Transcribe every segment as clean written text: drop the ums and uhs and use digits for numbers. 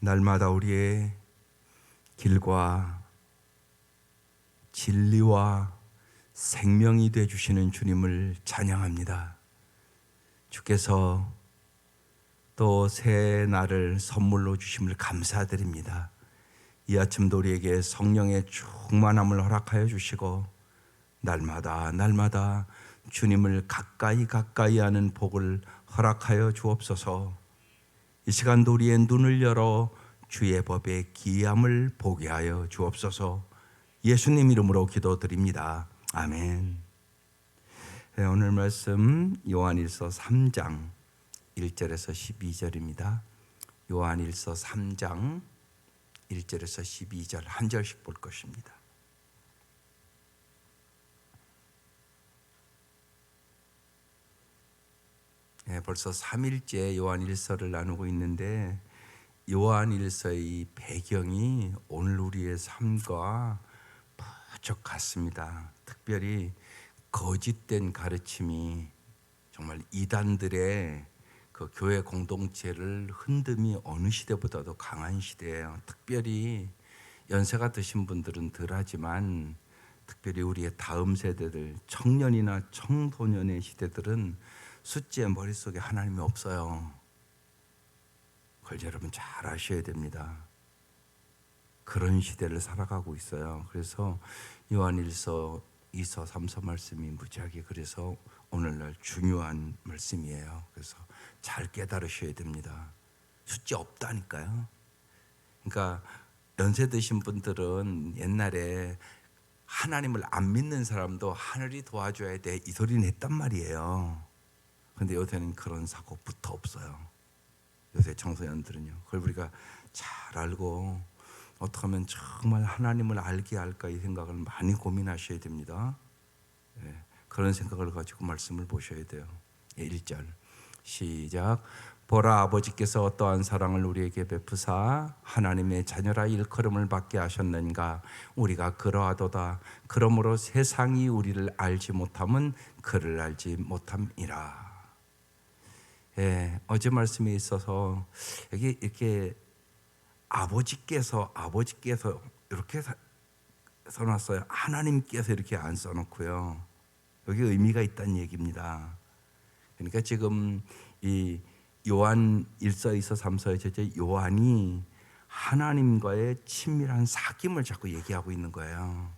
날마다 우리의 길과 진리와 생명이 되어 주시는 주님을 찬양합니다. 주께서 또 새 날을 선물로 주심을 감사드립니다. 이 아침도 우리에게 성령의 충만함을 허락하여 주시고 날마다 주님을 가까이 하는 복을 허락하여 주옵소서. 이 시간도 우리의 눈을 열어 주의 법의 기함을 보게 하여 주옵소서. 예수님 이름으로 기도드립니다. 아멘. 네, 오늘 말씀 요한일서 3장 1절에서 12절입니다. 요한일서 3장 1절에서 12절 한 절씩 볼 것입니다. 네, 벌써 3일째 요한일서를 나누고 있는데 요한일서의 배경이 오늘 우리의 삶과 부쩍 같습니다. 특별히 거짓된 가르침이 정말 이단들의 그 교회 공동체를 흔듦이 어느 시대보다도 강한 시대예요. 특별히 연세가 드신 분들은 덜하지만 특별히 우리의 다음 세대들, 청년이나 청소년의 시대들은 숫자의 머릿속에 하나님이 없어요. 그걸 여러분 잘 아셔야 됩니다. 그런 시대를 살아가고 있어요. 그래서 요한일서 2서 3서 말씀이 무지하게 그래서 오늘날 중요한 말씀이에요. 그래서 잘 깨달으셔야 됩니다. 숫자 없다니까요. 그러니까 연세 드신 분들은 옛날에 하나님을 안 믿는 사람도 하늘이 도와줘야 돼 이 소리는 했단 말이에요. 근데 요새는 그런 사고부터 없어요. 요새 청소년들은요. 그걸 우리가 잘 알고 어떻게 하면 정말 하나님을 알게 할까 이 생각을 많이 고민하셔야 됩니다. 네, 그런 생각을 가지고 말씀을 보셔야 돼요. 1절 시작. 보라, 아버지께서 어떠한 사랑을 우리에게 베푸사 하나님의 자녀라 일컬음을 받게 하셨는가. 우리가 그러하도다. 그러므로 세상이 우리를 알지 못함은 그를 알지 못함이라. 예, 어제 말씀에 있어서 여기 이렇게 아버지께서 이렇게 써놨어요. 하나님께서 이렇게 안 써놓고요. 여기 의미가 있다는 얘기입니다. 그러니까 지금 이 요한 1서, 2서, 3서에 요한이 하나님과의 친밀한 사귐을 자꾸 얘기하고 있는 거예요.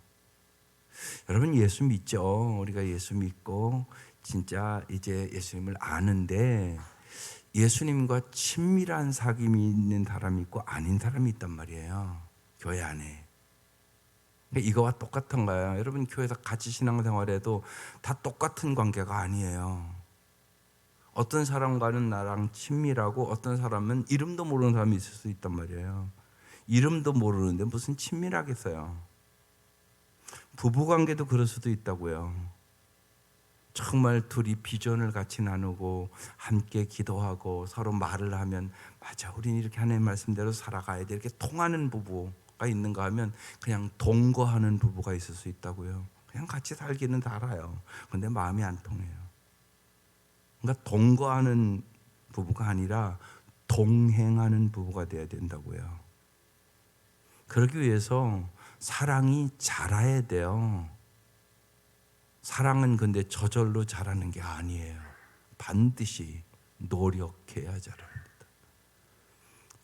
여러분 예수 믿죠? 우리가 예수 믿고 진짜 이제 예수님을 아는데 예수님과 친밀한 사귐이 있는 사람이 있고 아닌 사람이 있단 말이에요. 교회 안에. 이거와 똑같은 거예요. 여러분 교회에서 같이 신앙생활해도 다 똑같은 관계가 아니에요. 어떤 사람과는 나랑 친밀하고 어떤 사람은 이름도 모르는 사람이 있을 수 있단 말이에요. 이름도 모르는데 무슨 친밀하겠어요. 부부관계도 그럴 수도 있다고요. 정말 둘이 비전을 같이 나누고 함께 기도하고 서로 말을 하면 맞아 우리는 이렇게 하나님 말씀대로 살아가야 돼 이렇게 통하는 부부가 있는가 하면 그냥 동거하는 부부가 있을 수 있다고요. 그냥 같이 살기는 다 알아요. 근데 마음이 안 통해요. 그러니까 동거하는 부부가 아니라 동행하는 부부가 돼야 된다고요. 그러기 위해서 사랑이 자라야 돼요. 사랑은 근데 저절로 자라는 게 아니에요. 반드시 노력해야 자랍니다.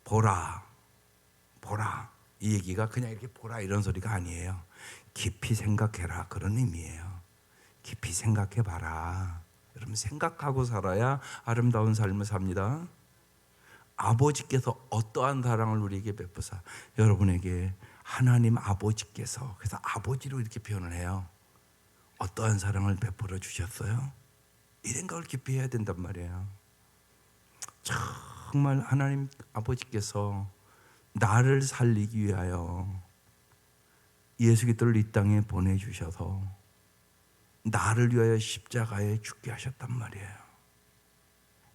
보라 이 얘기가 그냥 이렇게 보라 이런 소리가 아니에요. 깊이 생각해라 그런 의미예요. 깊이 생각해봐라. 여러분 생각하고 살아야 아름다운 삶을 삽니다. 아버지께서 어떠한 사랑을 우리에게 베푸사 여러분에게 하나님 아버지께서 그래서 아버지로 이렇게 표현을 해요. 어떠한 사랑을 베풀어 주셨어요? 이 생각을 깊이 해야 된단 말이에요. 정말 하나님 아버지께서 나를 살리기 위하여 예수 그리스도를 이 땅에 보내주셔서 나를 위하여 십자가에 죽게 하셨단 말이에요.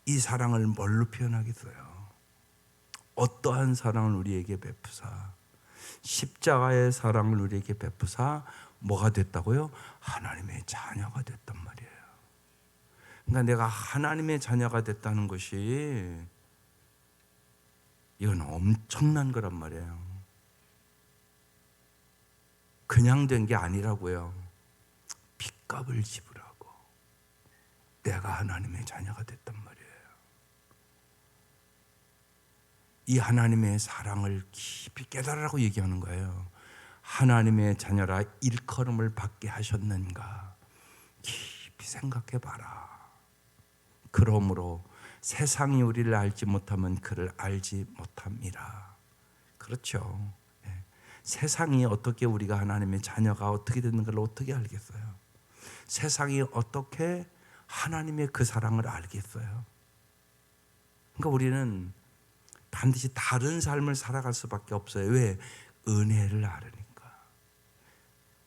이 사랑을 뭘로 표현하겠어요? 어떠한 사랑을 우리에게 베푸사 십자가의 사랑을 우리에게 베푸사 뭐가 됐다고요? 하나님의 자녀가 됐단 말이에요. 그러니까 내가 하나님의 자녀가 됐다는 것이 이건 엄청난 거란 말이에요. 그냥 된 게 아니라고요. 빚값을 지불하고 내가 하나님의 자녀가 됐단 말이에요. 이 하나님의 사랑을 깊이 깨달으라고 얘기하는 거예요. 하나님의 자녀라 일컬음을 받게 하셨는가 깊이 생각해 봐라. 그러므로 세상이 우리를 알지 못하면 그를 알지 못함이라. 그렇죠. 예. 세상이 어떻게 우리가 하나님의 자녀가 어떻게 되는 걸 어떻게 알겠어요? 세상이 어떻게 하나님의 그 사랑을 알겠어요? 그러니까 우리는 반드시 다른 삶을 살아갈 수밖에 없어요. 왜? 은혜를 알으니까.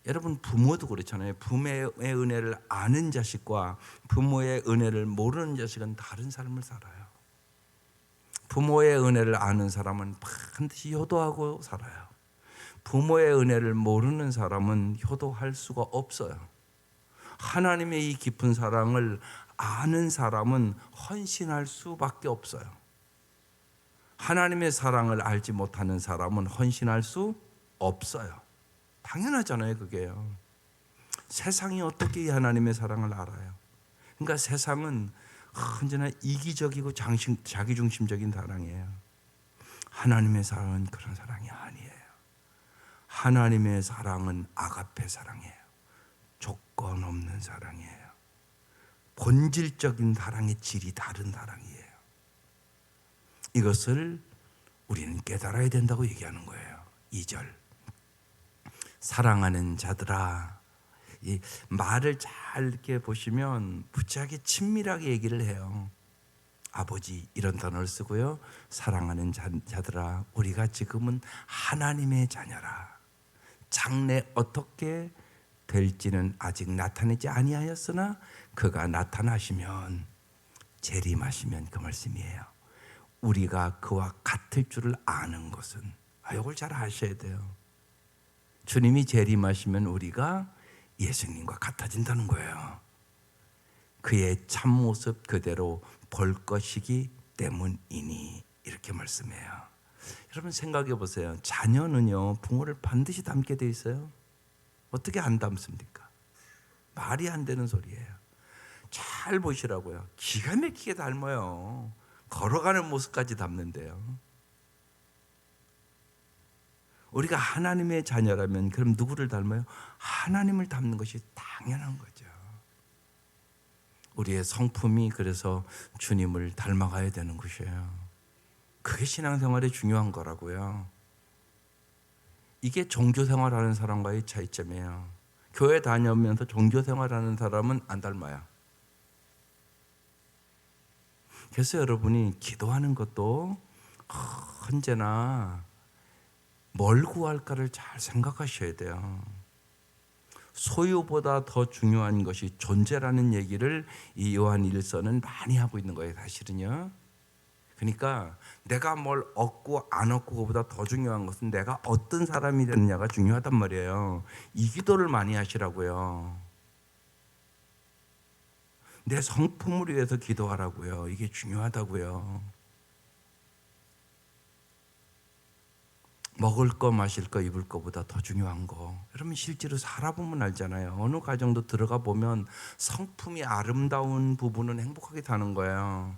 여러분 부모도 그렇잖아요. 부모의 은혜를 아는 자식과 부모의 은혜를 모르는 자식은 다른 삶을 살아요. 부모의 은혜를 아는 사람은 반드시 효도하고 살아요. 부모의 은혜를 모르는 사람은 효도할 수가 없어요. 하나님의 이 깊은 사랑을 아는 사람은 헌신할 수밖에 없어요. 하나님의 사랑을 알지 못하는 사람은 헌신할 수 없어요. 당연하잖아요, 그게요. 세상이 어떻게 이 하나님의 사랑을 알아요? 그러니까 세상은 언제나 이기적이고 자기중심적인 사랑이에요. 하나님의 사랑은 그런 사랑이 아니에요. 하나님의 사랑은 아가페 사랑이에요. 조건 없는 사랑이에요. 본질적인 사랑의 질이 다른 사랑이에요. 이것을 우리는 깨달아야 된다고 얘기하는 거예요. 2절. 사랑하는 자들아. 이 말을 잘 이렇게 보시면 부지하게 친밀하게 얘기를 해요. 아버지 이런 단어를 쓰고요. 사랑하는 자들아, 우리가 지금은 하나님의 자녀라. 장래 어떻게 될지는 아직 나타내지 아니하였으나 그가 나타나시면 재림하시면 그 말씀이에요. 우리가 그와 같을 줄을 아는 것은, 이걸 잘 아셔야 돼요. 주님이 재림하시면 우리가 예수님과 같아진다는 거예요. 그의 참모습 그대로 볼 것이기 때문이니, 이렇게 말씀해요. 여러분 생각해 보세요. 자녀는요 부모를 반드시 닮게 돼 있어요. 어떻게 안 닮습니까? 말이 안 되는 소리예요. 잘 보시라고요. 기가 막히게 닮아요. 걸어가는 모습까지 닮는데요. 우리가 하나님의 자녀라면 그럼 누구를 닮아요? 하나님을 닮는 것이 당연한 거죠. 우리의 성품이 그래서 주님을 닮아가야 되는 것이에요. 그게 신앙생활에 중요한 거라고요. 이게 종교생활하는 사람과의 차이점이에요. 교회 다녀오면서 종교생활하는 사람은 안 닮아요. 그래서 여러분이 기도하는 것도 언제나 뭘 구할까를 잘 생각하셔야 돼요. 소유보다 더 중요한 것이 존재라는 얘기를 이 요한 1서는 많이 하고 있는 거예요, 사실은요. 그러니까 내가 뭘 얻고 안 얻고 그보다 더 중요한 것은 내가 어떤 사람이 되느냐가 중요하단 말이에요. 이 기도를 많이 하시라고요. 내 성품을 위해서 기도하라고요. 이게 중요하다고요. 먹을 거, 마실 거, 입을 거보다 더 중요한 거. 여러분 실제로 살아보면 알잖아요. 어느 가정도 들어가 보면 성품이 아름다운 부부는 행복하게 사는 거예요.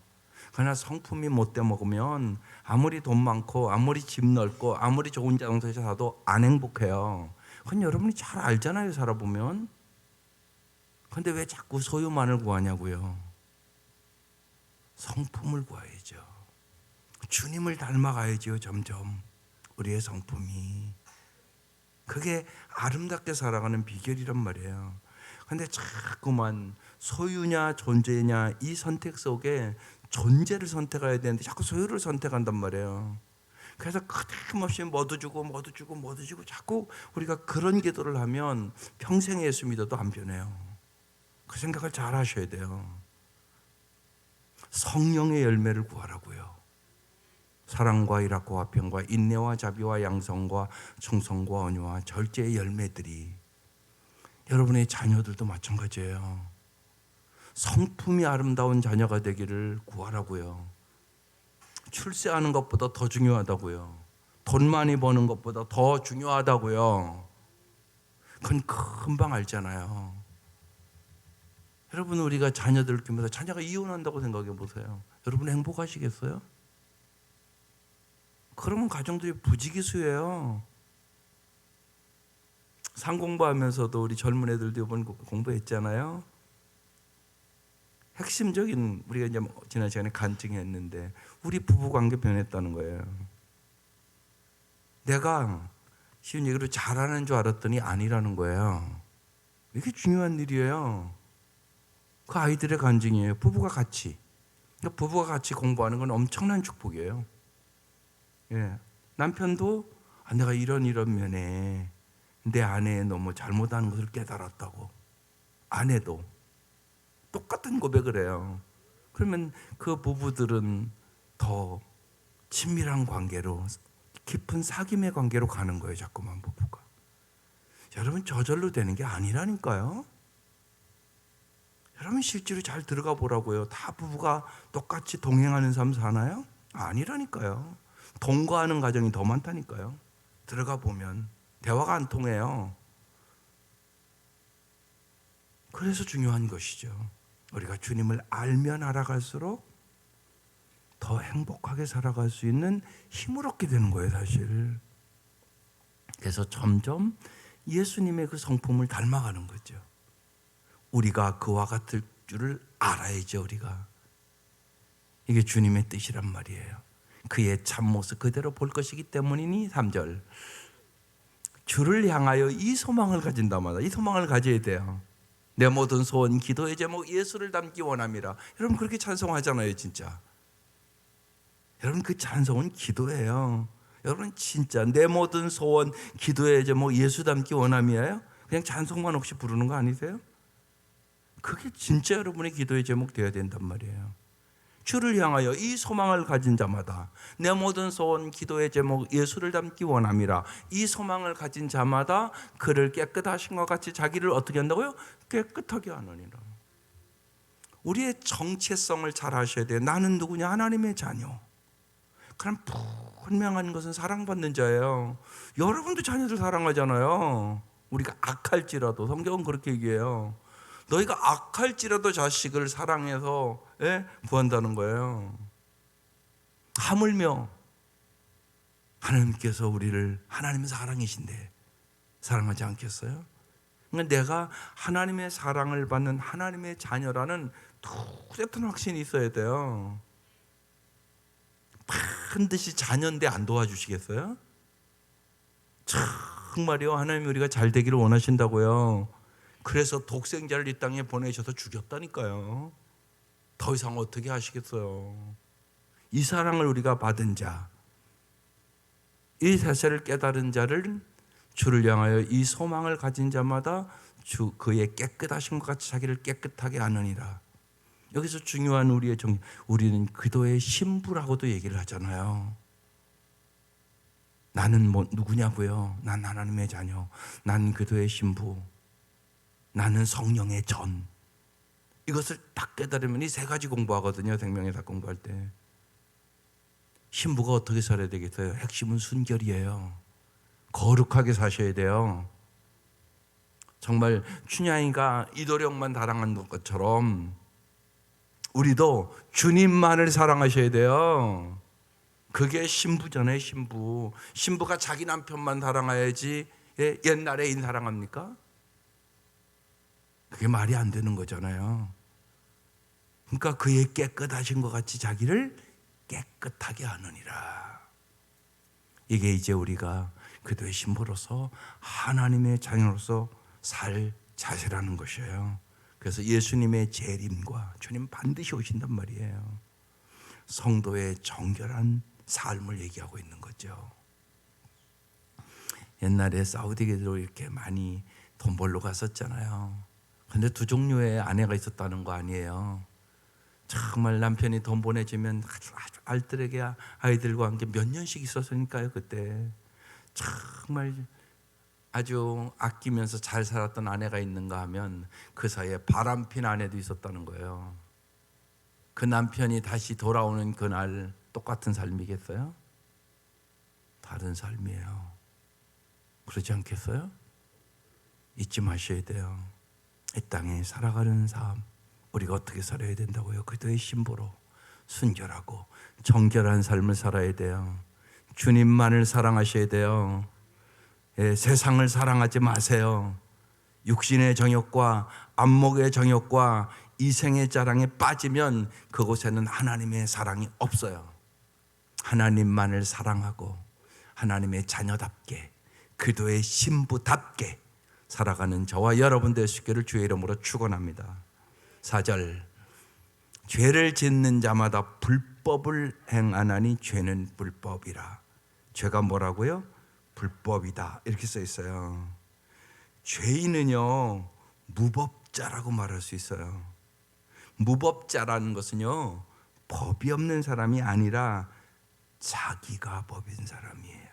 그러나 성품이 못돼 먹으면 아무리 돈 많고 아무리 집 넓고 아무리 좋은 자동차 사도 안 행복해요. 그건 여러분이 잘 알잖아요, 살아보면. 그런데 왜 자꾸 소유만을 구하냐고요. 성품을 구해야죠. 주님을 닮아가야죠, 점점. 우리의 성품이. 그게 아름답게 살아가는 비결이란 말이에요. 그런데 자꾸만 소유냐 존재냐 이 선택 속에 존재를 선택해야 되는데 자꾸 소유를 선택한단 말이에요. 그래서 끊임없이 뭐도 주고 자꾸 우리가 그런 기도를 하면 평생 예수 믿어도 안 변해요. 그 생각을 잘 하셔야 돼요. 성령의 열매를 구하라고요. 사랑과 일학과 화평과 인내와 자비와 양성과 충성과 온유와 절제의 열매들이 여러분의 자녀들도 마찬가지예요. 성품이 아름다운 자녀가 되기를 구하라고요. 출세하는 것보다 더 중요하다고요. 돈 많이 버는 것보다 더 중요하다고요. 그건 금방 알잖아요. 여러분, 우리가 자녀들 키우면서 자녀가 이혼한다고 생각해 보세요. 여러분 행복하시겠어요? 그러면 가정들이 부지기수예요. 상공부하면서도 우리 젊은 애들도 이번 공부했잖아요. 핵심적인 우리가 이제 지난 시간에 간증했는데 우리 부부 관계 변했다는 거예요. 내가 쉬운 얘기로 잘하는 줄 알았더니 아니라는 거예요. 이게 중요한 일이에요. 그 아이들의 간증이에요. 부부가 같이. 그러니까 부부가 같이 공부하는 건 엄청난 축복이에요. 예. 남편도 내가 이런 면에 내 아내의 너무 잘못하는 것을 깨달았다고. 아내도 똑같은 고백을 해요. 그러면 그 부부들은 더 친밀한 관계로, 깊은 사귐의 관계로 가는 거예요. 자꾸만 부부가. 여러분, 저절로 되는 게 아니라니까요. 여러분 실제로 잘 들어가 보라고요. 다 부부가 똑같이 동행하는 삶 사나요? 아니라니까요. 동거하는 가정이 더 많다니까요. 들어가 보면 대화가 안 통해요. 그래서 중요한 것이죠. 우리가 주님을 알면 알아갈수록 더 행복하게 살아갈 수 있는 힘을 얻게 되는 거예요, 사실. 그래서 점점 예수님의 그 성품을 닮아가는 거죠. 우리가 그와 같을 줄을 알아야죠, 우리가. 이게 주님의 뜻이란 말이에요. 그의 참모습 그대로 볼 것이기 때문이니 3절. 주를 향하여 이 소망을 가진다마다, 이 소망을 가져야 돼요. 내 모든 소원, 기도의 제목 예수를 닮기 원함이라. 여러분 그렇게 찬송하잖아요, 진짜. 여러분 그 찬송은 기도예요. 여러분 진짜 내 모든 소원, 기도의 제목 예수 닮기 원함이에요? 그냥 찬송만 없이 부르는 거 아니세요? 그게 진짜 여러분의 기도의 제목 되어야 된단 말이에요. 주를 향하여 이 소망을 가진 자마다 내 모든 소원, 기도의 제목 예수를 닮기 원함이라. 이 소망을 가진 자마다 그를 깨끗하신 것 같이 자기를 어떻게 한다고요? 깨끗하게 하느니라. 우리의 정체성을 잘 아셔야 돼요. 나는 누구냐? 하나님의 자녀. 그럼 분명한 것은 사랑받는 자예요. 여러분도 자녀들 사랑하잖아요. 우리가 악할지라도 성경은 그렇게 얘기해요. 너희가 악할지라도 자식을 사랑해서 구한다는 거예요. 하물며 하나님께서 우리를, 하나님은 사랑이신데 사랑하지 않겠어요? 그러니까 내가 하나님의 사랑을 받는 하나님의 자녀라는 뚜렷한 확신이 있어야 돼요. 반드시 자녀인데 안 도와주시겠어요? 정말요. 하나님이 우리가 잘 되기를 원하신다고요. 그래서 독생자를 이 땅에 보내셔서 죽였다니까요. 더 이상 어떻게 하시겠어요? 이 사랑을 우리가 받은 자, 이 사실을 깨달은 자를, 주를 향하여 이 소망을 가진 자마다 그의 깨끗하신 것 같이 자기를 깨끗하게 하느니라. 여기서 중요한 우리는 기도의 신부라고도 얘기를 하잖아요. 나는 누구냐고요? 난 하나님의 자녀, 난 기도의 신부, 나는 성령의 전. 이것을 딱 깨달으면 이 세 가지 공부하거든요. 생명의 다 공부할 때. 신부가 어떻게 살아야 되겠어요? 핵심은 순결이에요. 거룩하게 사셔야 돼요. 정말 춘향이가 이도령만 사랑한 것처럼 우리도 주님만을 사랑하셔야 돼요. 그게 신부잖아요. 신부가 자기 남편만 사랑해야지 옛날 애인 사랑합니까? 그게 말이 안 되는 거잖아요. 그러니까 그의 깨끗하신 것 같이 자기를 깨끗하게 하느니라. 이게 이제 우리가 그도의 신부로서 하나님의 자녀로서 살 자세라는 것이에요. 그래서 예수님의 재림과 주님 반드시 오신단 말이에요. 성도의 정결한 삶을 얘기하고 있는 거죠. 옛날에 사우디계도 이렇게 많이 돈 벌러 갔었잖아요. 근데 두 종류의 아내가 있었다는 거 아니에요. 정말 남편이 돈 보내주면 아주 알뜰하게 아이들과 함께 몇 년씩 있었으니까요. 그때 정말 아주 아끼면서 잘 살았던 아내가 있는가 하면 그 사이에 바람핀 아내도 있었다는 거예요. 그 남편이 다시 돌아오는 그날 똑같은 삶이겠어요? 다른 삶이에요. 그러지 않겠어요? 잊지 마셔야 돼요. 이 땅에 살아가는 삶, 우리가 어떻게 살아야 된다고요? 그리스도의 신부로 순결하고 정결한 삶을 살아야 돼요. 주님만을 사랑하셔야 돼요. 예, 세상을 사랑하지 마세요. 육신의 정욕과 안목의 정욕과 이생의 자랑에 빠지면 그곳에는 하나님의 사랑이 없어요. 하나님만을 사랑하고 하나님의 자녀답게 그리스도의 신부답게 살아가는 저와 여러분 되시기를 주의 이름으로 축원합니다. 4절, 죄를 짓는 자마다 불법을 행하나니 죄는 불법이라. 죄가 뭐라고요? 불법이다 이렇게 써 있어요. 죄인은요 무법자라고 말할 수 있어요. 무법자라는 것은요 법이 없는 사람이 아니라 자기가 법인 사람이에요.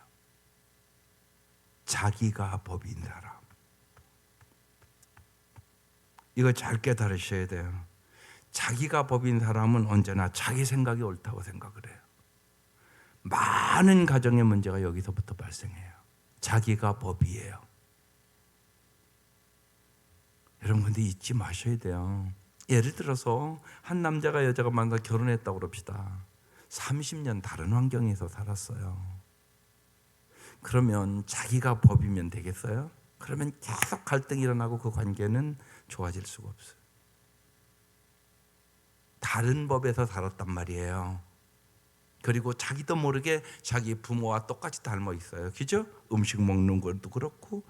자기가 법인 사람. 이거 잘 깨달으셔야 돼요. 자기가 법인 사람은 언제나 자기 생각이 옳다고 생각을 해요. 많은 가정의 문제가 여기서부터 발생해요. 자기가 법이에요. 여러분 근데 잊지 마셔야 돼요. 예를 들어서 한 남자가 여자가 만나 결혼했다고 그럽시다. 30년 다른 환경에서 살았어요. 그러면 자기가 법이면 되겠어요? 그러면 계속 갈등이 일어나고 그 관계는 좋아질 수가 없어요. 다른 법에서 살았단 말이에요. 그리고 자기도 모르게 자기 부모와 똑같이 닮아 있어요. 그죠? 음식 먹는 것도 그렇고.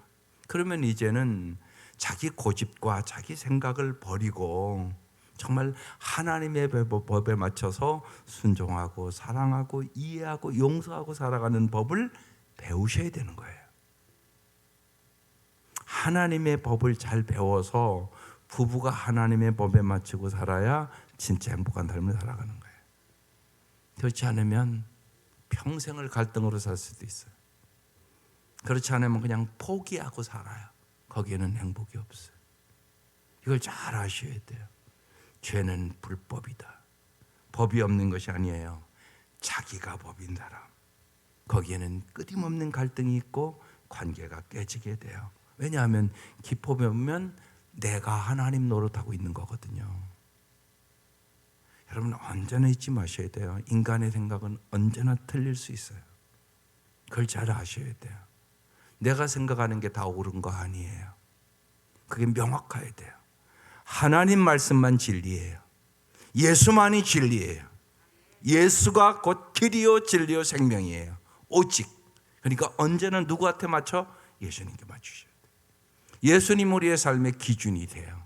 그러면 이제는 자기 고집과 자기 생각을 버리고 정말 하나님의 법에 맞춰서 순종하고 사랑하고 이해하고 용서하고 살아가는 법을 배우셔야 되는 거예요. 하나님의 법을 잘 배워서 부부가 하나님의 법에 맞추고 살아야 진짜 행복한 삶을 살아가는 거예요. 그렇지 않으면 평생을 갈등으로 살 수도 있어요. 그렇지 않으면 그냥 포기하고 살아요. 거기에는 행복이 없어요. 이걸 잘 아셔야 돼요. 죄는 불법이다. 법이 없는 것이 아니에요. 자기가 법인 사람. 거기에는 끊임없는 갈등이 있고 관계가 깨지게 돼요. 왜냐하면 기포면 내가 하나님 노릇하고 있는 거거든요. 여러분 언제나 잊지 마셔야 돼요. 인간의 생각은 언제나 틀릴 수 있어요. 그걸 잘 아셔야 돼요. 내가 생각하는 게 다 옳은 거 아니에요. 그게 명확해야 돼요. 하나님 말씀만 진리예요. 예수만이 진리예요. 예수가 곧 길이요 진리요 생명이에요. 오직. 그러니까 언제나 누구한테 맞춰? 예수님께 맞추셔야 돼요. 예수님 우리의 삶의 기준이 돼요.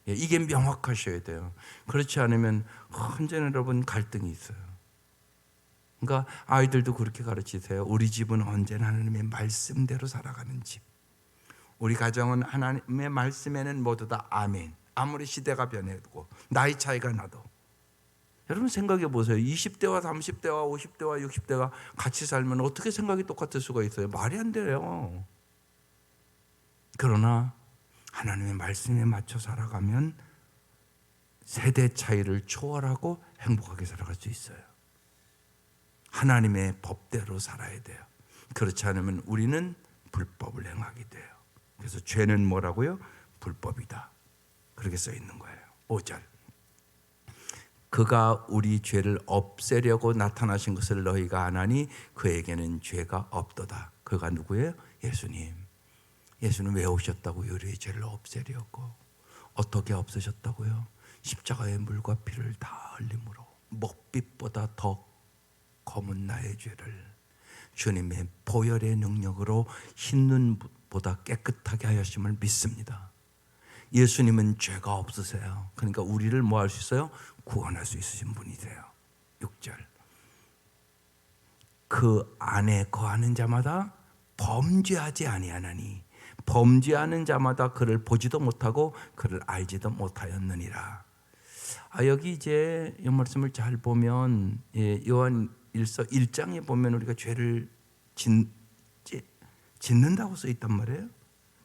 이게 명확하셔야 돼요. 그렇지 않으면 언제나 여러분 갈등이 있어요. 그러니까 아이들도 그렇게 가르치세요. 우리 집은 언제나 하나님의 말씀대로 살아가는 집. 우리 가정은 하나님의 말씀에는 모두 다 아멘. 아무리 시대가 변해도 나이 차이가 나도. 여러분 생각해 보세요. 20대와 30대와 50대와 60대가 같이 살면 어떻게 생각이 똑같을 수가 있어요? 말이 안 돼요. 그러나 하나님의 말씀에 맞춰 살아가면 세대 차이를 초월하고 행복하게 살아갈 수 있어요. 하나님의 법대로 살아야 돼요. 그렇지 않으면 우리는 불법을 행하게 돼요. 그래서 죄는 뭐라고요? 불법이다. 그렇게 써 있는 거예요. 5절. 그가 우리 죄를 없애려고 나타나신 것을 너희가 아나니 그에게는 죄가 없도다. 그가 누구예요? 예수님. 예수는 왜 오셨다고요? 우리의 죄를 없애려고. 어떻게 없으셨다고요? 십자가의 물과 피를 다 흘림으로 먹빛보다 더 검은 나의 죄를 주님의 보혈의 능력으로 흰 눈보다 깨끗하게 하셨음을 믿습니다. 예수님은 죄가 없으세요. 그러니까 우리를 뭐 할 수 있어요? 구원할 수 있으신 분이세요. 6절. 그 안에 거하는 자마다 범죄하지 아니하나니 범죄하는 자마다 그를 보지도 못하고 그를 알지도 못하였느니라. 여기 이제 이 말씀을 잘 보면 요한 1장에 보면 우리가 죄를 짓는다고 써 있단 말이에요.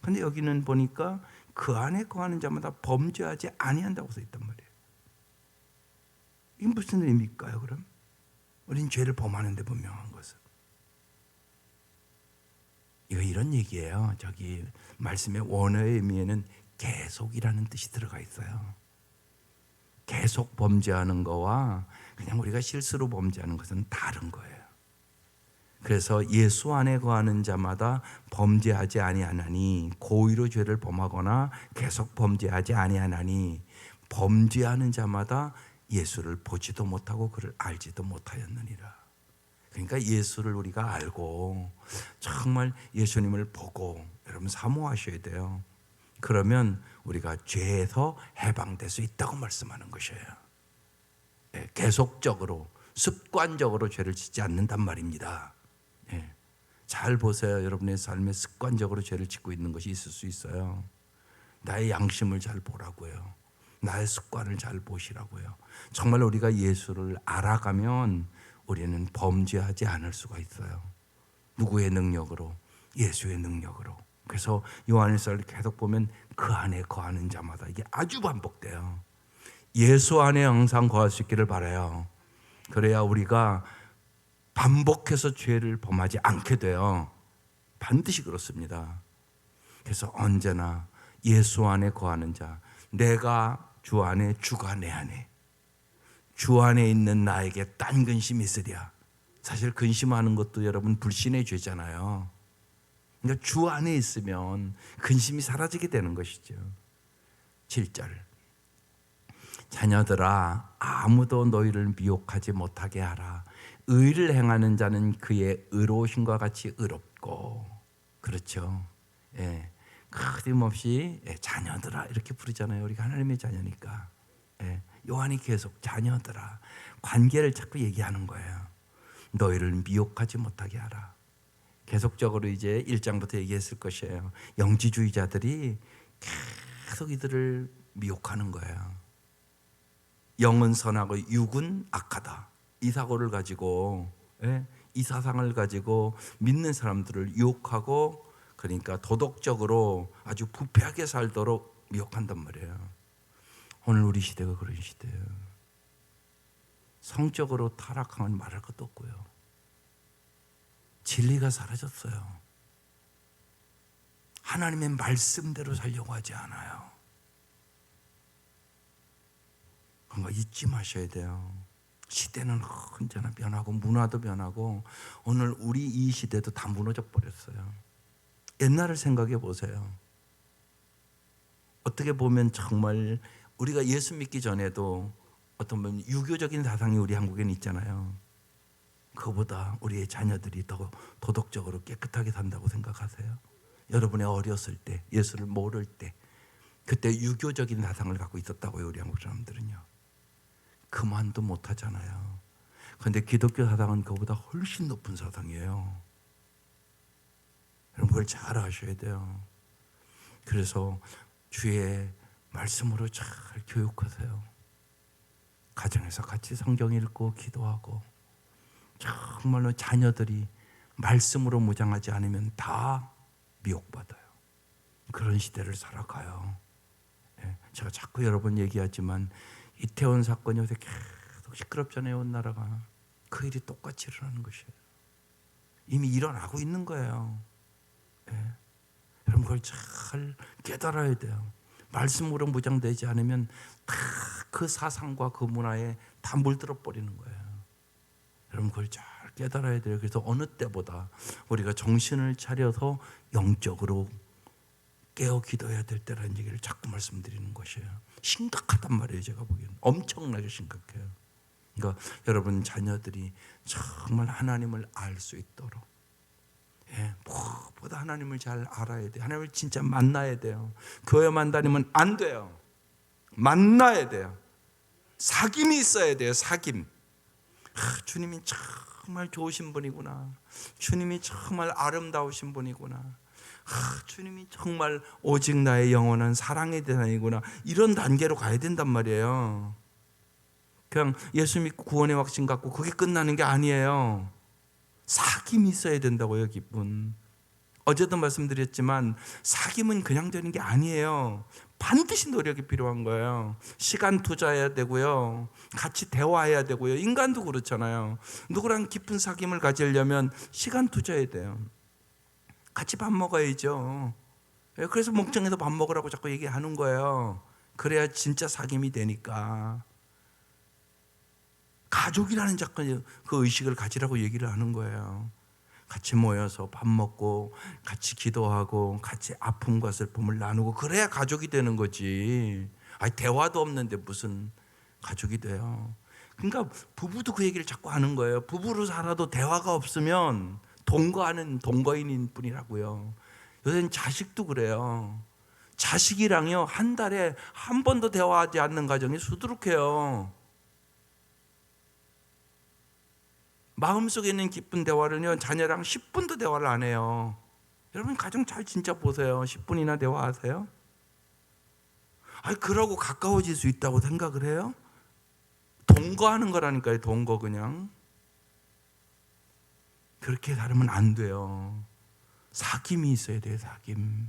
근데 여기는 보니까 그 안에 거하는 자마다 범죄하지 아니한다고 써 있단 말이에요. 이게 무슨 의미일까요, 그럼? 우린 죄를 범하는데 분명한 것은. 이런 얘기예요. 저기 말씀의 원어의 의미에는 계속이라는 뜻이 들어가 있어요. 계속 범죄하는 거와 그냥 우리가 실수로 범죄하는 것은 다른 거예요. 그래서 예수 안에 거하는 자마다 범죄하지 아니하나니, 고의로 죄를 범하거나 계속 범죄하지 아니하나니, 범죄하는 자마다 예수를 보지도 못하고 그를 알지도 못하였느니라. 그러니까 예수를 우리가 알고 정말 예수님을 보고 여러분 사모하셔야 돼요. 그러면 우리가 죄에서 해방될 수 있다고 말씀하는 것이에요. 계속적으로 습관적으로 죄를 짓지 않는단 말입니다. 잘 보세요. 여러분의 삶에 습관적으로 죄를 짓고 있는 것이 있을 수 있어요. 나의 양심을 잘 보라고요. 나의 습관을 잘 보시라고요. 정말 우리가 예수를 알아가면 우리는 범죄하지 않을 수가 있어요. 누구의 능력으로? 예수의 능력으로. 그래서 요한일서를 계속 보면 그 안에 거하는 자마다, 이게 아주 반복돼요. 예수 안에 항상 거할 수 있기를 바라요. 그래야 우리가 반복해서 죄를 범하지 않게 돼요. 반드시 그렇습니다. 그래서 언제나 예수 안에 거하는 자, 내가 주 안에, 주가 내 안에, 주 안에 있는 나에게 딴 근심이 있으랴. 사실 근심하는 것도 여러분 불신의 죄잖아요. 그러니까 주 안에 있으면 근심이 사라지게 되는 것이죠. 7절, 자녀들아 아무도 너희를 미혹하지 못하게 하라. 의를 행하는 자는 그의 의로우심과 같이 의롭고. 그렇죠. 끊임없이 자녀들아 이렇게 부르잖아요. 우리가 하나님의 자녀니까. 요한이 계속 자녀들아, 관계를 자꾸 얘기하는 거예요. 너희를 미혹하지 못하게 하라. 계속적으로 이제 1장부터 얘기했을 것이에요. 영지주의자들이 계속 이들을 미혹하는 거예요. 영은 선하고 육은 악하다. 이 사고를 가지고, 이 사상을 가지고 믿는 사람들을 유혹하고, 그러니까 도덕적으로 아주 부패하게 살도록 미혹한단 말이에요. 오늘 우리 시대가 그런 시대예요. 성적으로 타락하면 말할 것도 없고요. 진리가 사라졌어요. 하나님의 말씀대로 살려고 하지 않아요. 그거 잊지 마셔야 돼요. 시대는 언제나 변하고 문화도 변하고 오늘 우리 이 시대도 다 무너져 버렸어요. 옛날을 생각해 보세요. 어떻게 보면 정말 우리가 예수 믿기 전에도 어떤 보면 유교적인 사상이 우리 한국에는 있잖아요. 그거보다 우리의 자녀들이 더 도덕적으로 깨끗하게 산다고 생각하세요? 여러분의 어렸을 때, 예수를 모를 때, 그때 유교적인 사상을 갖고 있었다고요. 우리 한국 사람들은요. 그만도 못하잖아요. 그런데 기독교 사상은 그거보다 훨씬 높은 사상이에요. 여러분 그걸 잘 아셔야 돼요. 그래서 주의 말씀으로 잘 교육하세요. 가정에서 같이 성경 읽고 기도하고, 정말로 자녀들이 말씀으로 무장하지 않으면 다 미혹받아요. 그런 시대를 살아가요. 제가 자꾸 여러 번 얘기하지만 이태원 사건이 요새 계속 시끄럽잖아요. 온 나라가. 그 일이 똑같이 일어나는 것이에요. 이미 일어나고 있는 거예요. 여러분 그걸 잘 깨달아야 돼요. 말씀으로 무장되지 않으면 다 그 사상과 그 문화에 다 물들어 버리는 거예요. 여러분 그걸 잘 깨달아야 돼요. 그래서 어느 때보다 우리가 정신을 차려서 영적으로 깨어 기도해야 될 때라는 얘기를 자꾸 말씀드리는 것이에요. 심각하단 말이에요. 제가 보기에는 엄청나게 심각해요. 그러니까 여러분 자녀들이 정말 하나님을 알 수 있도록, 무엇보다 하나님을 잘 알아야 돼요. 하나님을 진짜 만나야 돼요. 교회만 다니면 안 돼요. 만나야 돼요. 사귐이 있어야 돼요. 사귐. 주님이 정말 좋으신 분이구나. 주님이 정말 아름다우신 분이구나. 주님이 정말 오직 나의 영원한 사랑의 대상이구나. 이런 단계로 가야 된단 말이에요. 그냥 예수 믿고 구원의 확신 갖고 그게 끝나는 게 아니에요. 사귐이 있어야 된다고요. 기쁨. 어제도 말씀드렸지만 사귐은 그냥 되는 게 아니에요. 반드시 노력이 필요한 거예요. 시간 투자해야 되고요. 같이 대화해야 되고요. 인간도 그렇잖아요. 누구랑 깊은 사귐을 가지려면 시간 투자해야 돼요. 같이 밥 먹어야죠. 그래서 목장에서 밥 먹으라고 자꾸 얘기하는 거예요. 그래야 진짜 사귐이 되니까. 가족이라는 자꾸 그 의식을 가지라고 얘기를 하는 거예요. 같이 모여서 밥 먹고 같이 기도하고 같이 아픔과 슬픔을 나누고 그래야 가족이 되는 거지. 아니 대화도 없는데 무슨 가족이 돼요. 그러니까 부부도 그 얘기를 자꾸 하는 거예요. 부부로 살아도 대화가 없으면 동거하는 동거인인 뿐이라고요. 요새는 자식도 그래요. 자식이랑요 한 달에 한 번도 대화하지 않는 가정이 수두룩해요. 마음속에 있는 깊은 대화를요 자녀랑 10분도 대화를 안 해요. 여러분 가정 잘 진짜 보세요. 10분이나 대화하세요? 아니 그러고 가까워질 수 있다고 생각을 해요? 동거하는 거라니까요. 동거 그냥. 그렇게 살면 안 돼요. 사귐이 있어야 돼요. 사귐.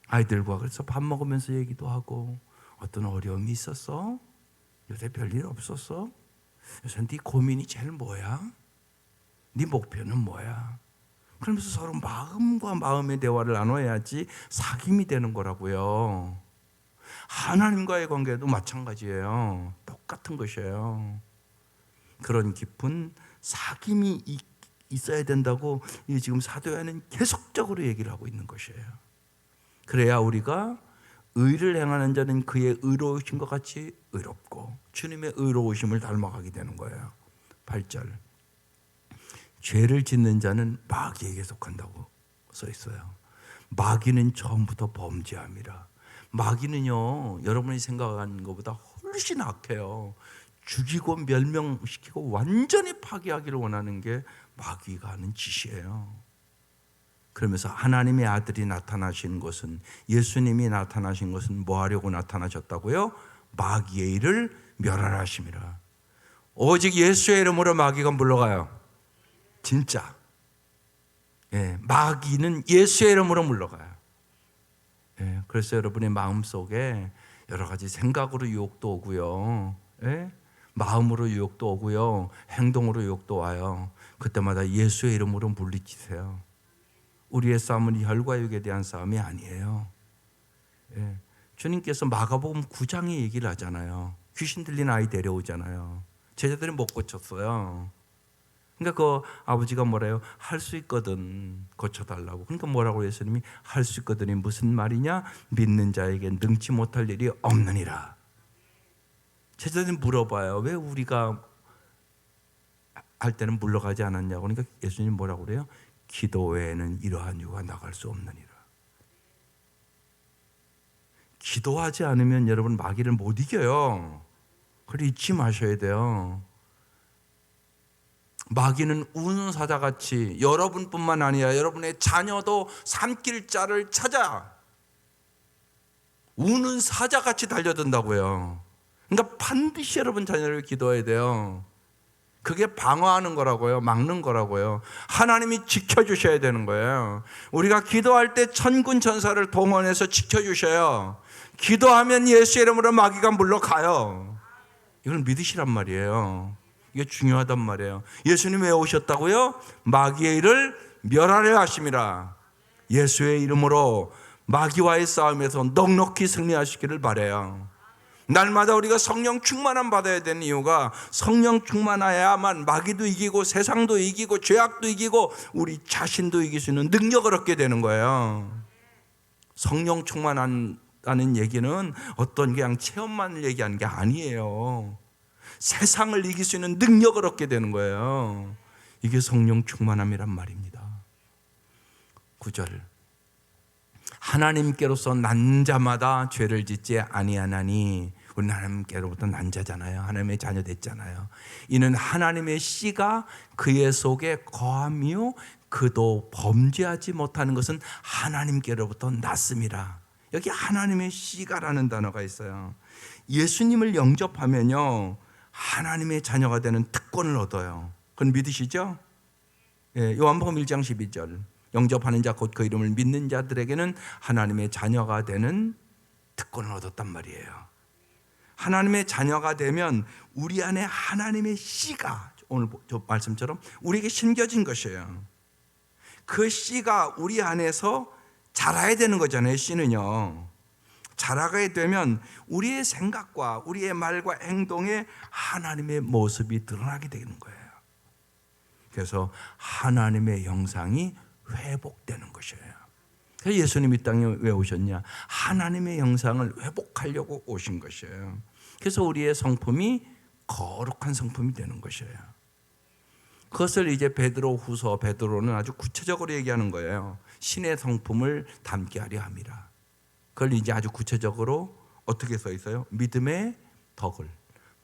아이들과 그래서 밥 먹으면서 얘기도 하고 어떤 어려움이 있었어? 요새 별일 없었어? 요새 네 고민이 제일 뭐야? 네 목표는 뭐야? 그러면서 서로 마음과 마음의 대화를 나눠야지 사귐이 되는 거라고요. 하나님과의 관계도 마찬가지예요. 똑같은 것이에요. 그런 깊은 사귐이 있어야 된다고 지금 사도 요한은 계속적으로 얘기를 하고 있는 것이에요. 그래야 우리가 의를 행하는 자는 그의 의로우신 것 같이 의롭고 주님의 의로우심을 닮아가게 되는 거예요. 8절 죄를 짓는 자는 마귀에게 속한다고 써 있어요. 마귀는 처음부터 범죄함이라. 마귀는요 여러분이 생각하는 것보다 훨씬 악해요. 죽이고 멸명시키고 완전히 파괴하기를 원하는 게 마귀가 하는 짓이에요. 그러면서 하나님의 아들이 나타나신 것은 예수님이 나타나신 것은 뭐 하려고 나타나셨다고요? 마귀의 일을 멸하라 하심이라. 오직 예수의 이름으로 마귀가 물러가요. 진짜. 마귀는 예수의 이름으로 물러가요. 그래서 여러분의 마음속에 여러 가지 생각으로 유혹도 오고요. 마음으로 유혹도 오고요. 행동으로 유혹도 와요. 그때마다 예수의 이름으로 물리치세요. 우리의 싸움은 혈과 육에 대한 싸움이 아니에요. 주님께서 마가복음 9장에 얘기를 하잖아요. 귀신 들린 아이 데려오잖아요. 제자들이 못 고쳤어요. 그러니까 그 아버지가 뭐래요? 할 수 있거든 고쳐달라고. 그러니까 뭐라고 예수님이 할 수 있거든이 무슨 말이냐? 믿는 자에게 능치 못할 일이 없느니라. 제자들이 물어봐요. 왜 우리가 할 때는 물러가지 않았냐고. 그러니까 예수님 뭐라고 그래요? 기도 외에는 이러한 유가 나갈 수 없느니라. 기도하지 않으면 여러분 마귀를 못 이겨요. 그걸 잊지 마셔야 돼요. 마귀는 우는 사자같이 여러분뿐만 아니라 여러분의 자녀도 삼킬 자를 찾아 우는 사자같이 달려든다고요. 그러니까 반드시 여러분 자녀를 기도해야 돼요. 그게 방어하는 거라고요. 막는 거라고요. 하나님이 지켜주셔야 되는 거예요. 우리가 기도할 때 천군 천사를 동원해서 지켜주셔요. 기도하면 예수의 이름으로 마귀가 물러가요. 이걸 믿으시란 말이에요. 이게 중요하단 말이에요. 예수님 왜 오셨다고요? 마귀의 일을 멸하려 하심이라. 예수의 이름으로 마귀와의 싸움에서 넉넉히 승리하시기를 바라요. 날마다 우리가 성령 충만함 받아야 되는 이유가 성령 충만해야만 마귀도 이기고 세상도 이기고 죄악도 이기고 우리 자신도 이길 수 있는 능력을 얻게 되는 거예요. 성령 충만한다는 얘기는 어떤 그냥 체험만을 얘기하는 게 아니에요. 세상을 이길 수 있는 능력을 얻게 되는 거예요. 이게 성령 충만함이란 말입니다. 9절 하나님께로서 난 자마다 죄를 짓지 아니하나니. 우리는 하나님께로부터 난 자잖아요. 하나님의 자녀 됐잖아요. 이는 하나님의 씨가 그의 속에 거하며 그도 범죄하지 못하는 것은 하나님께로부터 났음이라. 여기 하나님의 씨가라는 단어가 있어요. 예수님을 영접하면요 하나님의 자녀가 되는 특권을 얻어요. 그건 믿으시죠? 요한복음 1장 12절 영접하는 자 곧 그 이름을 믿는 자들에게는 하나님의 자녀가 되는 특권을 얻었단 말이에요. 하나님의 자녀가 되면 우리 안에 하나님의 씨가 오늘 저 말씀처럼 우리에게 심겨진 것이에요. 그 씨가 우리 안에서 자라야 되는 거잖아요. 씨는요. 자라게 되면 우리의 생각과 우리의 말과 행동에 하나님의 모습이 드러나게 되는 거예요. 그래서 하나님의 형상이 회복되는 것이에요. 그래서 예수님이 이 땅에 왜 오셨냐? 하나님의 형상을 회복하려고 오신 것이에요. 그래서 우리의 성품이 거룩한 성품이 되는 것이에요. 그것을 이제 베드로는 아주 구체적으로 얘기하는 거예요. 신의 성품을 담게 하려 함이라. 그걸 이제 아주 구체적으로 어떻게 써 있어요? 믿음의 덕을,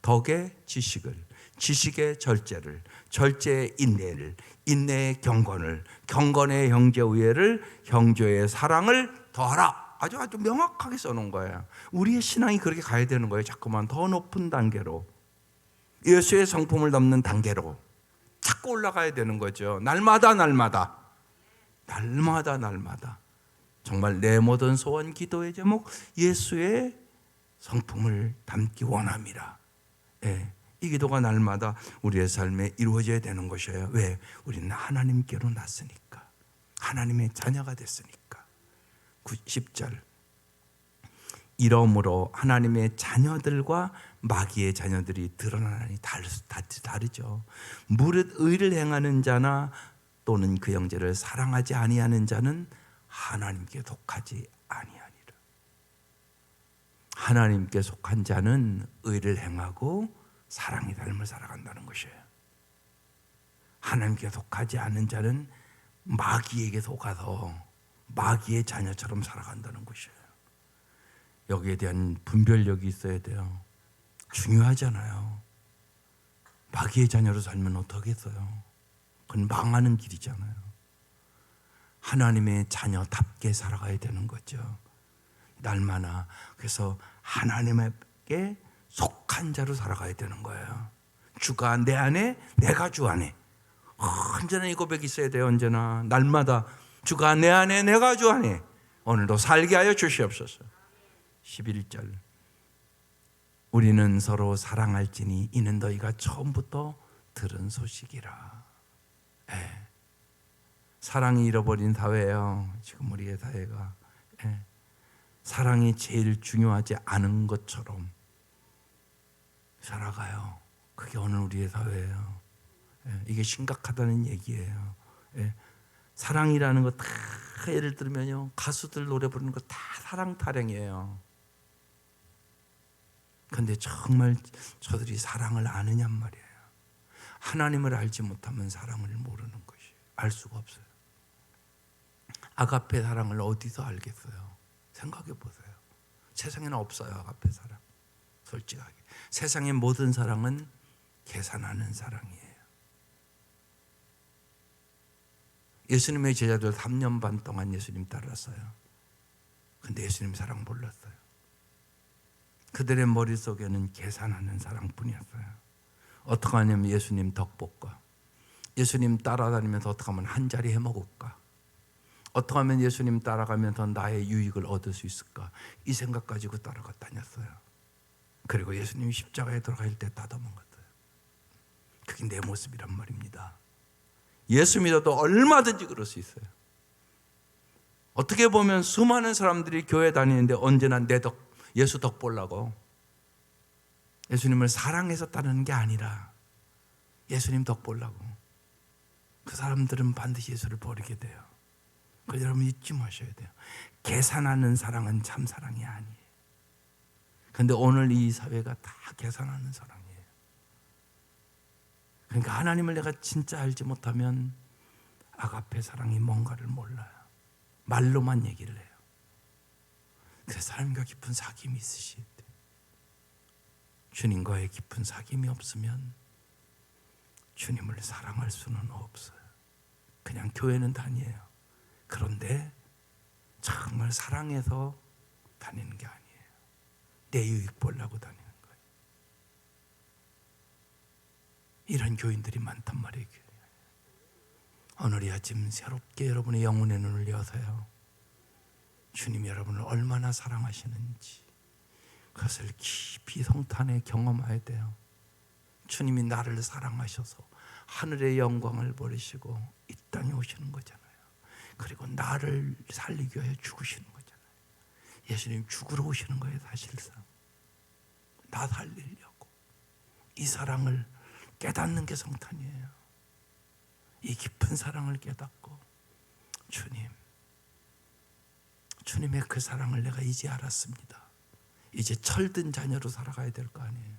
덕의 지식을, 지식의 절제를, 절제의 인내를, 인내의 경건을, 경건의 형제우애를, 형제의 사랑을 더하라. 아주 명확하게 써놓은 거예요. 우리의 신앙이 그렇게 가야 되는 거예요. 자꾸만 더 높은 단계로, 예수의 성품을 넘는 단계로 자꾸 올라가야 되는 거죠. 날마다 정말 내 모든 소원 기도의 제목 예수의 성품을 담기 원함이라. 이 기도가 날마다 우리의 삶에 이루어져야 되는 것이에요. 왜? 우리는 하나님께로 났으니까, 하나님의 자녀가 됐으니까. 10절 이러므로 하나님의 자녀들과 마귀의 자녀들이 드러나니 다르죠. 무릇 의를 행하는 자나 또는 그 형제를 사랑하지 아니하는 자는 하나님께 속하지 아니하니라. 하나님께 속한 자는 의를 행하고 사랑의 삶을 살아간다는 것이에요. 하나님께 속하지 않은 자는 마귀에게 속아서 마귀의 자녀처럼 살아간다는 것이에요. 여기에 대한 분별력이 있어야 돼요. 중요하잖아요. 마귀의 자녀로 살면 어떻겠어요? 그건 망하는 길이잖아요. 하나님의 자녀답게 살아가야 되는 거죠. 날마다. 그래서 하나님께 속한 자로 살아가야 되는 거예요. 주가 내 안에, 내가 주 안에. 언제나 이 고백이 있어야 돼요. 언제나 날마다 주가 내 안에, 내가 주 안에. 오늘도 살게 하여 주시옵소서. 11절 우리는 서로 사랑할지니 이는 너희가 처음부터 들은 소식이라. 사랑이 잃어버린 사회예요. 지금 우리의 사회가. 사랑이 제일 중요하지 않은 것처럼 살아가요. 그게 오늘 우리의 사회예요. 이게 심각하다는 얘기예요. 사랑이라는 거 다 예를 들면요, 가수들 노래 부르는 거 다 사랑 타령이에요. 그런데 정말 저들이 사랑을 아느냔 말이에요. 하나님을 알지 못하면 사랑을 모르는 것이, 알 수가 없어요. 아가페 사랑을 어디서 알겠어요? 생각해 보세요. 세상에는 없어요, 아가페 사랑. 솔직하게 세상의 모든 사랑은 계산하는 사랑이에요. 예수님의 제자들 3년 반 동안 예수님 따랐어요. 근데 예수님 사랑 몰랐어요. 그들의 머릿속에는 계산하는 사랑뿐이었어요. 어떻게 하냐면 예수님 덕 볼까? 예수님 따라다니면서 어떻게 하면 한 자리 해먹을까? 어떻게 하면 예수님 따라가면서 나의 유익을 얻을 수 있을까? 이 생각 가지고 따라가 다녔어요. 그리고 예수님이 십자가에 들어갈 때 따도먹었어요. 그게 내 모습이란 말입니다. 예수 믿어도 얼마든지 그럴 수 있어요. 어떻게 보면 수많은 사람들이 교회 다니는데 언제나 내 덕, 예수 덕 보려고, 예수님을 사랑해서 따르는 게 아니라 예수님 덕 보려고, 그 사람들은 반드시 예수를 버리게 돼요. 그래서 여러분 잊지 마셔야 돼요. 계산하는 사랑은 참 사랑이 아니에요. 그런데 오늘 이 사회가 다 계산하는 사랑이에요. 그러니까 하나님을 내가 진짜 알지 못하면 아가페 사랑이 뭔가를 몰라요. 말로만 얘기를 해요. 그래서 하나님과 깊은 사귐이 있으셔야 돼요. 주님과의 깊은 사귐이 없으면 주님을 사랑할 수는 없어요. 그냥 교회는 다니에요. 그런데 정말 사랑해서 다니는 게 아니에요. 내 유익 보려고 다니는 거예요. 이런 교인들이 많단 말이에요. 오늘 이 아침 새롭게 여러분의 영혼의 눈을 여서요, 주님이 여러분을 얼마나 사랑하시는지 그것을 깊이 성탄에 경험해야 돼요. 주님이 나를 사랑하셔서 하늘의 영광을 버리시고 이 땅에 오시는 거잖아요. 그리고 나를 살리기 위해 죽으시는 거잖아요. 예수님 죽으러 오시는 거예요. 사실상 나 살리려고. 이 사랑을 깨닫는 게 성탄이에요. 이 깊은 사랑을 깨닫고, 주님의 그 사랑을 내가 이제 알았습니다. 이제 철든 자녀로 살아가야 될 거 아니에요.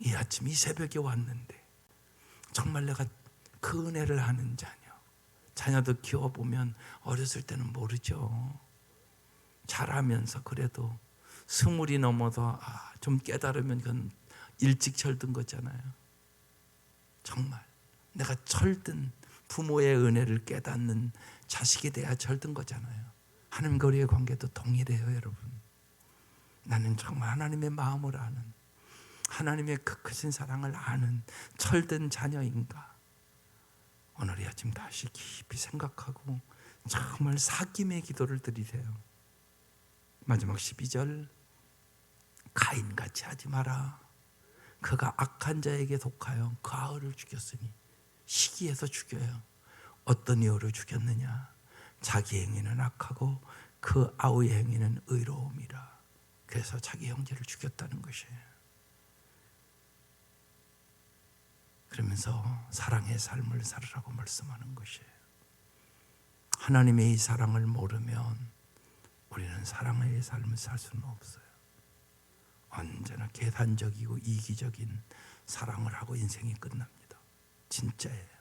이 아침 이 새벽에 왔는데 정말 내가 그 은혜를 아는 자녀들 키워보면 어렸을 때는 모르죠. 자라면서 그래도 20이 넘어서 좀 깨달으면 그건 일찍 철든 거잖아요. 정말 내가 철든 부모의 은혜를 깨닫는 자식이 돼야 철든 거잖아요. 하나님과 우리의 관계도 동일해요, 여러분. 나는 정말 하나님의 마음을 아는, 하나님의 그 크신 사랑을 아는 철든 자녀인가? 오늘 이 아침 다시 깊이 생각하고 정말 사귐의 기도를 드리세요. 마지막 12절, 가인같이 하지 마라. 그가 악한 자에게 속하여 그 아우를 죽였으니, 시기해서 죽여요. 어떤 이유로 죽였느냐? 자기 행위는 악하고 그 아우의 행위는 의로움이라. 그래서 자기 형제를 죽였다는 것이에요. 그러면서 사랑의 삶을 살으라고 말씀하는 것이에요. 하나님의 이 사랑을 모르면 우리는 사랑의 삶을 살 수는 없어요. 언제나 계산적이고 이기적인 사랑을 하고 인생이 끝납니다. 진짜예요.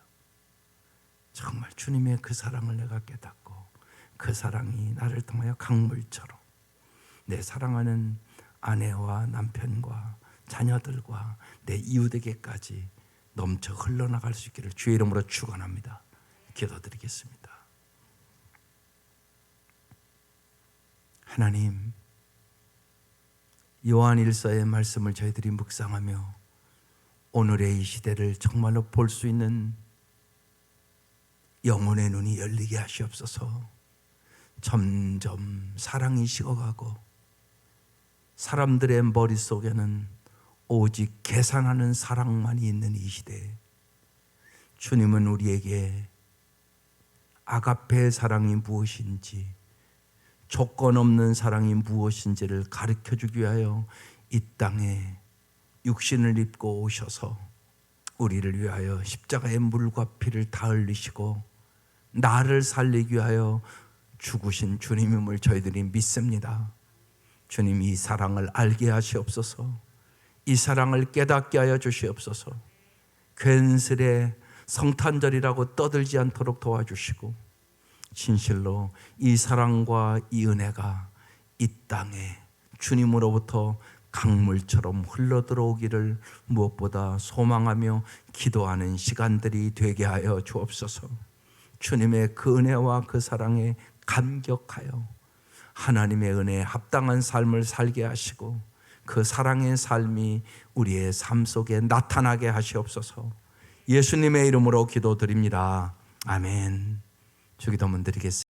정말 주님의 그 사랑을 내가 깨닫고 그 사랑이 나를 통하여 강물처럼 내 사랑하는 아내와 남편과 자녀들과 내 이웃에게까지 넘쳐 흘러나갈 수 있기를 주의 이름으로 축원합니다. 기도드리겠습니다. 하나님, 요한일서의 말씀을 저희들이 묵상하며 오늘의 이 시대를 정말로 볼 수 있는 영혼의 눈이 열리게 하시옵소서. 점점 사랑이 식어가고 사람들의 머릿속에는 오직 계산하는 사랑만이 있는 이 시대에 주님은 우리에게 아가페의 사랑이 무엇인지, 조건 없는 사랑이 무엇인지를 가르쳐주기 위하여 이 땅에 육신을 입고 오셔서 우리를 위하여 십자가의 물과 피를 다 흘리시고 나를 살리기 위하여 죽으신 주님임을 저희들이 믿습니다. 주님, 이 사랑을 알게 하시옵소서. 이 사랑을 깨닫게 하여 주시옵소서. 괜스레 성탄절이라고 떠들지 않도록 도와주시고 진실로 이 사랑과 이 은혜가 이 땅에 주님으로부터 강물처럼 흘러들어오기를 무엇보다 소망하며 기도하는 시간들이 되게 하여 주옵소서. 주님의 그 은혜와 그 사랑에 감격하여 하나님의 은혜에 합당한 삶을 살게 하시고 그 사랑의 삶이 우리의 삶 속에 나타나게 하시옵소서. 예수님의 이름으로 기도드립니다. 아멘. 주기도문 드리겠습니다.